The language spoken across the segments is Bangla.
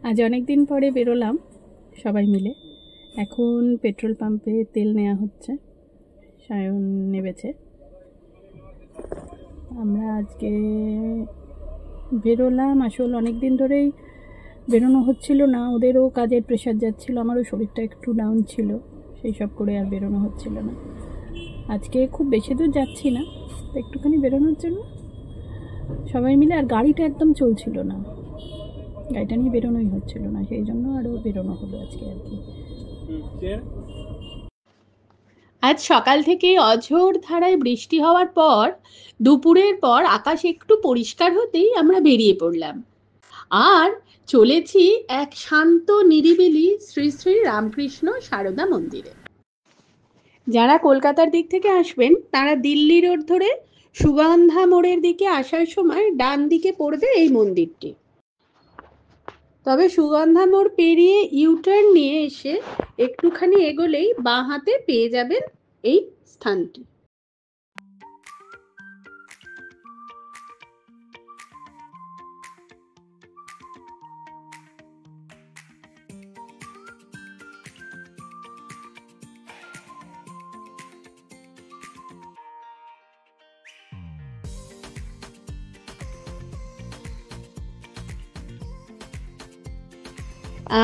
আজ অনেক দিন পরে বেরোলাম সবাই মিলে। এখন পেট্রোল পাম্পে তেল নেওয়া হচ্ছে, সায়ন নেবেছে। আমরা আজকে বেরোলাম, আসলে অনেক দিন ধরেই বেরোনো হচ্ছিল না, ওদেরও কাজের প্রেশার যাচ্ছিল, আমারও শরীরটা একটু ডাউন ছিল, সেই সব করে আর বেরোনো হচ্ছিল না। আজকে খুব বেশি দূর যাচ্ছি না, একটুখানি বেরোনোর জন্য সবাই মিলে। আর গাড়িটা একদম চলছিল না, গাড়িটা নিয়ে বেরোনোই হচ্ছিল না, সেই জন্য আরও বেরোনো হলো আজকে আর কি। আজ সকাল থেকে অঝোর ধারায় বৃষ্টি হওয়ার পর দুপুরের পর আকাশ একটু পরিষ্কার হতেই আমরা বেরিয়ে পড়লাম আর চলেছি এক শান্ত নিরিবিলি শ্রী শ্রী রামকৃষ্ণ সারদা মন্দিরে। যারা কলকাতার দিক থেকে আসবেন তারা দিল্লি রোড ধরে সুগন্ধা মোড়ের দিকে আসার সময় ডান দিকে পড়বে এই মন্দিরটি। তবে সুগন্ধা মোড় পেরিয়ে ইউটার্ন নিয়ে এসে একটুখানি এগোলেই বাঁ হাতে পেয়ে যাবেন এই স্থানটি।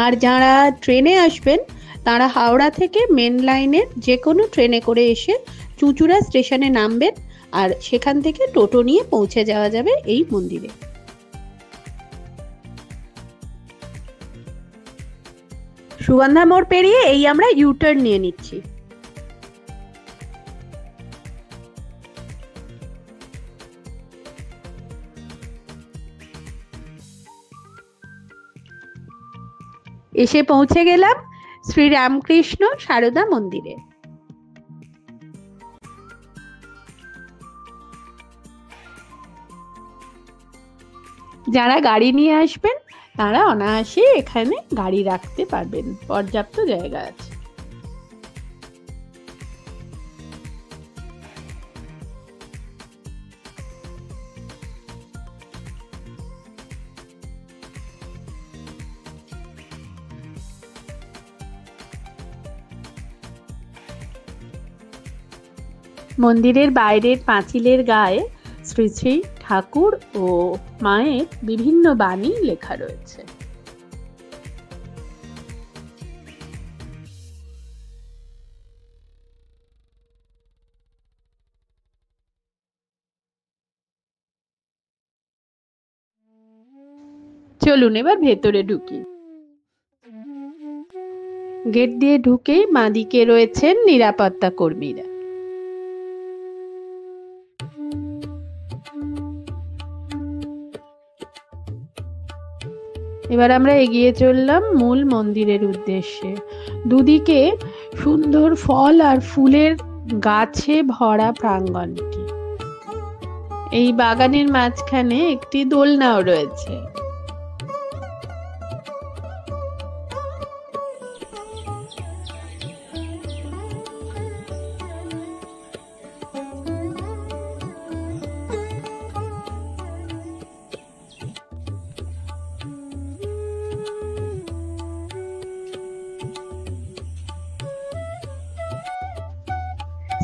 আর যারা ট্রেনে আসবেন তারা হাওড়া থেকে মেন লাইনের যে কোনো ট্রেনে করে এসে চুঁচুড়া স্টেশনে নামবেন আর সেখান থেকে টোটো নিয়ে পৌঁছে যাওয়া যাবে এই মন্দিরে। সুগন্ধা মোড় পেরিয়ে এই আমরা ইউটার্ন নিয়ে নিচ্ছি। এসে পৌঁছে গেলাম শ্রী রামকৃষ্ণ সারদা মন্দিরে। যারা গাড়ি নিয়ে আসবেন তারা অনায়াসে এখানে গাড়ি রাখতে পারবেন, পর্যাপ্ত জায়গা আছে। মন্দিরের বাইরের পাঁচিলের গায়ে শ্রী শ্রী ঠাকুর ও মায়ের বিভিন্ন বাণী লেখা রয়েছে। চলুন এবার ভেতরে ঢুকি। গেট দিয়ে ঢুকেই বাঁদিকে রয়েছেন নিরাপত্তা কর্মীরা। এবার আমরা এগিয়ে চললাম মূল মন্দিরের উদ্দেশ্যে। দুদিকে সুন্দর ফল আর ফুলের গাছে ভরা প্রাঙ্গণটি। এই বাগানের মাঝখানে একটি দোলনাও রয়েছে।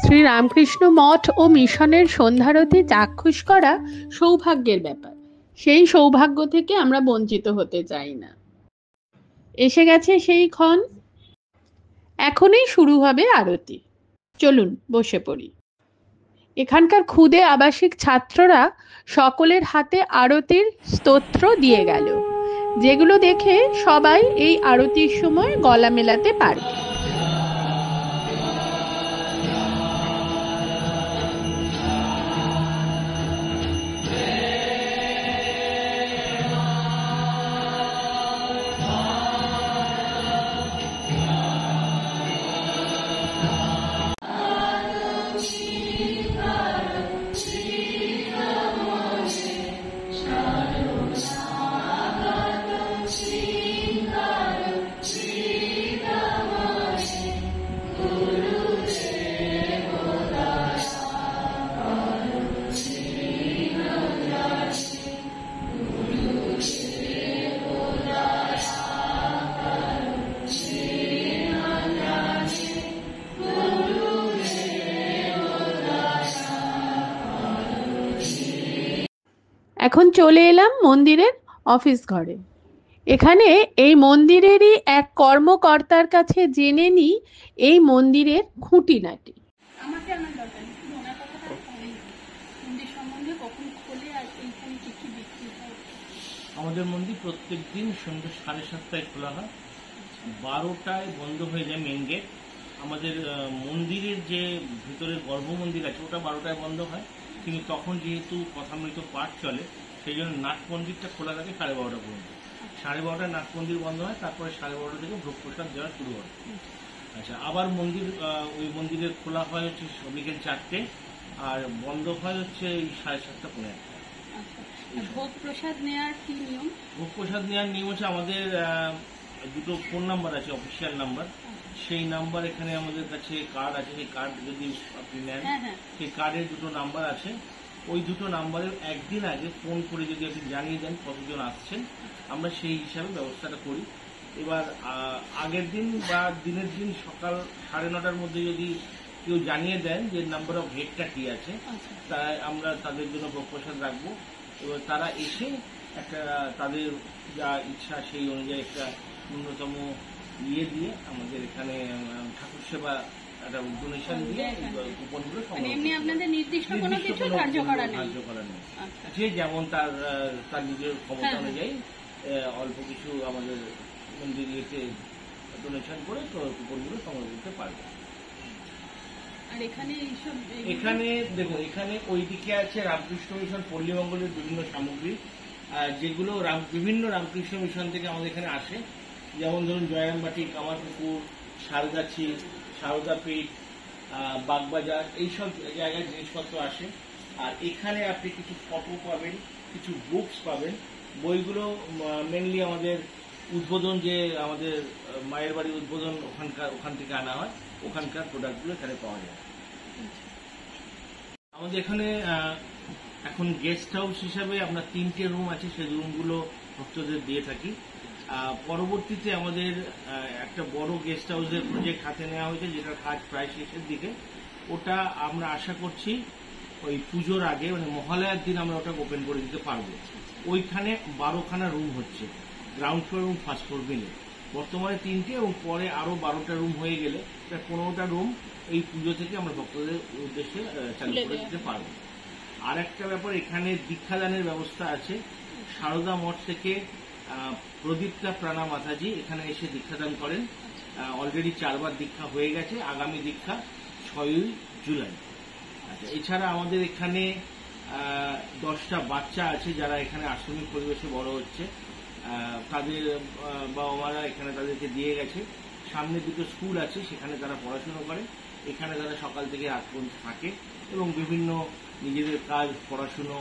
শ্রী রামকৃষ্ণ মঠ ও মিশনের সন্ধ্যারতি চাক্ষুষ করা সৌভাগ্যের ব্যাপার, সেই সৌভাগ্য থেকে আমরা বঞ্চিত হতে চাই না। এসে গেছে সেই ক্ষণ, এখনই শুরু হবে আরতি। চলুন বসে পড়ি। এখানকার ক্ষুদে আবাসিক ছাত্ররা সকলের হাতে আরতির স্তোত্র দিয়ে গেল, যেগুলো দেখে সবাই এই আরতির সময় গলা মেলাতে পারবে। এখন চলে এলাম মন্দিরের অফিস ঘরে। এখানে এই মন্দিরেরই এক কর্মকর্তার কাছে জেনে নিই এই মন্দিরের খুঁটিনাটি। আমাকে আমার দরকার নেই, শুধু ওনার কথাটা আমি বলেই দিই। মন্দির সম্বন্ধে কখন খোলে আর এইখানে কি কি বিক্রি হয়? আমাদের মন্দির প্রত্যেক দিন সন্ধ্যে 7:30টায় খোলা হয়, 12টায় বন্ধ হয়ে যায় মেন গেট। আমাদের মন্দিরের যে ভিতরে গর্ভমন্দির আছে ওটা 12টায় বন্ধ হয়, কিন্তু তখন যেহেতু কথামৃত পাঠ চলে সেই জন্য নাট মন্দিরটা খোলা থাকে 12:30 পর্যন্ত। 12:30টায় নাট মন্দির বন্ধ হয়, তারপরে 12:30 থেকে ভোগ প্রসাদ দেওয়া শুরু হয়। আচ্ছা, আবার মন্দির ওই মন্দিরে খোলা হয় হচ্ছে বিকেল 4টে, আর বন্ধ হয় হচ্ছে এই 7:30টা পৌনে 1টা। ভোগ প্রসাদ নেওয়ার কি নিয়ম? ভোগ প্রসাদ নেওয়ার নিয়ম হচ্ছে আমাদের দুটো ফোন নাম্বার আছে, অফিসিয়াল নাম্বার। সেই নাম্বার এখানে আমাদের কাছে কার্ড আছে, সেই কার্ড যদি আপনি নেন সেই কার্ডের দুটো নাম্বার আছে। ওই দুটো নাম্বারের একদিন আগে ফোন করে যদি আপনি জানিয়ে দেন কতজন আসছেন, আমরা সেই হিসাবে ব্যবস্থাটা করি। এবার আগের দিন বা দিনের দিন সকাল 9:30টার মধ্যে যদি কেউ জানিয়ে দেন যে নাম্বার অফ হেডটা কি আছে, তাই আমরা তাদের জন্য ভোগ প্রসাদ রাখবো। এবার তারা এসে একটা তাদের যা ইচ্ছা সেই অনুযায়ী একটা ন্যূনতম ইয়ে দিয়ে আমাদের এখানে ঠাকুর সেবা একটা ডোনেশন দিয়ে কুপনগুলো আপনাদের নির্দিষ্ট কোনো কিছু ধার্য করা নেই। যে যেমন তার নিজের ক্ষমতা অনুযায়ী অল্প কিছু আমাদের মন্দিরে ডোনেশন করে কুপনগুলো সংগ্রহ করতে পারবে। আর এখানে দেখুন, এখানে ওইদিকে আছে রামকৃষ্ণ মিশন পল্লীমঙ্গলের বিভিন্ন সামগ্রী, যেগুলো বিভিন্ন রামকৃষ্ণ মিশন থেকে আমাদের এখানে আসে। যেমন ধরুন জয়রামবাটি, কামারপুকুর, শালগাছি, সারদাপীঠ, বাগবাজার, এইসব জায়গায় জিনিসপত্র আসে। আর এখানে আপনি কিছু ফটো পাবেন, কিছু বুকস পাবেন। বইগুলো মেনলি আমাদের উদ্বোধন, যে আমাদের মায়ের বাড়ির উদ্বোধন ওখান থেকে আনা হয়, ওখানকার প্রোডাক্টগুলো এখানে পাওয়া যায়। আমাদের এখানে এখন গেস্ট হাউস হিসাবে আমরা 3টে রুম আছে, সেই রুমগুলো ভক্তদের দিয়ে থাকি। পরবর্তীতে আমাদের একটা বড় গেস্ট হাউসের প্রজেক্ট হাতে নেওয়া হয়েছে, যেটার কাজ প্রায় শেষের দিকে। ওটা আমরা আশা করছি ওই পুজোর আগে, মানে মহালয়ার দিন আমরা ওটা ওপেন করে দিতে পারবো। ওইখানে 12খানা রুম হচ্ছে, গ্রাউন্ড ফ্লোর এবং ফার্স্ট ফ্লোর মিলে। বর্তমানে 3টে, এবং পরে আরো 12টা রুম হয়ে গেলে 15টা রুম এই পুজো থেকে আমরা ভক্তদের উদ্দেশ্যে চালু করে দিতে পারবো। আর একটা ব্যাপার, এখানে দীক্ষাদানের ব্যবস্থা আছে। সারদা মঠ থেকে প্রদীপ্তা প্রাণা মাতাজি এখানে এসে দীক্ষাদান করেন। অলরেডি 4বার দীক্ষা হয়ে গেছে, আগামী দীক্ষা 6ই জুলাই। আচ্ছা, এছাড়া আমাদের এখানে 10টা বাচ্চা আছে যারা এখানে আশ্রমিক পরিবেশে বড় হচ্ছে। তাদের বাবা মারা এখানে তাদেরকে দিয়ে গেছে। সামনে দুটো স্কুল আছে, সেখানে তারা পড়াশুনো করে। এখানে তারা সকাল থেকে রাত পর্যন্ত থাকে এবং বিভিন্ন নিজেদের কাজ, পড়াশুনো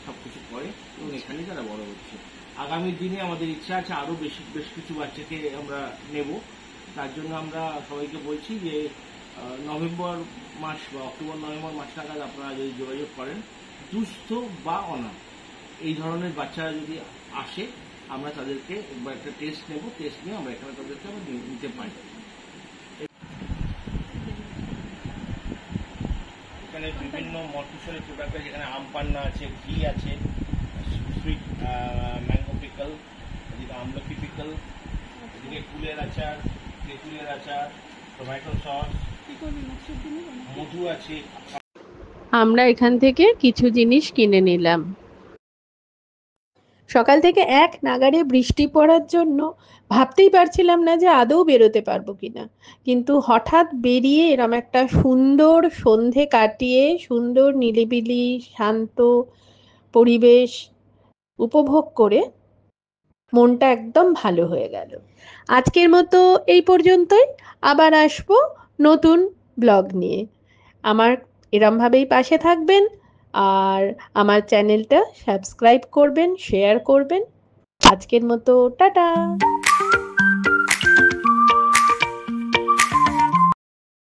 সবকিছু করে, এবং এখানেই তারা বড় হচ্ছে। আগামী দিনে আমাদের ইচ্ছা আছে আরো বেশ কিছু বাচ্চাকে আমরা নেব। তার জন্য আমরা সবাইকে বলছি যে নভেম্বর মাস বা অক্টোবর-নভেম্বর মাস নাগাদ আপনারা যদি যোগাযোগ করেন, দুস্থ বা অনাথ এই ধরনের বাচ্চারা যদি আসে, আমরা তাদেরকে একটা টেস্ট নেব, টেস্ট নিয়ে আমরা এখানে তাদেরকে আমরা নিতে পারি। এখানে বিভিন্ন মটরশুটির প্রোডাক্ট আছে, এখানে আম পান্না আছে, ঘি আছে, সুইট ম্যাঙ্গো পিকল, এদিকে আমলকি পিকল, এদিকে কুলের আচার, তেঁতুলের আচার, টমেটো সস, মধু আছে। আমরা এখান থেকে কিছু জিনিস কিনে নিলাম। সকাল থেকে এক নাগাড়ে বৃষ্টি পড়ার জন্য ভাবতেই পারছিলাম না যে আদৌ বেরোতে পারবো কিনা, কিন্তু হঠাৎ বেরিয়ে এরম একটা সুন্দর সন্ধে কাটিয়ে সুন্দর নিরিবিলি শান্ত পরিবেশ উপভোগ করে মনটা একদম ভালো হয়ে গেল। আজকের মতো এই পর্যন্তই, আবার আসবো নতুন ব্লগ নিয়ে। আমার এরমভাবেই পাশে থাকবেন, আর আমার চ্যানেলটা সাবস্ক্রাইব করবেন, শেয়ার করবেন। আজকের মতো টাটা।